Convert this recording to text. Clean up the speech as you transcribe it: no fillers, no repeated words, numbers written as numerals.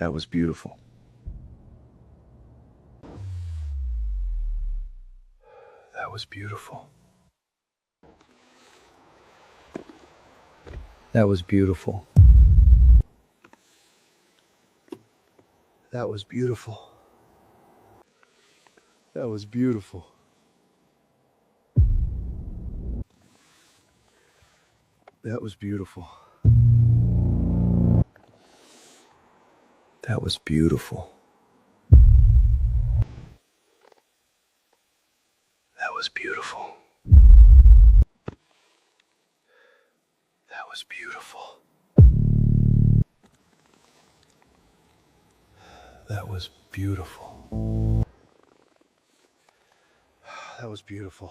That was beautiful. That was beautiful. That was beautiful. That was beautiful. That was beautiful. That was beautiful. That was beautiful. That was beautiful. That was beautiful. That was beautiful. That was beautiful.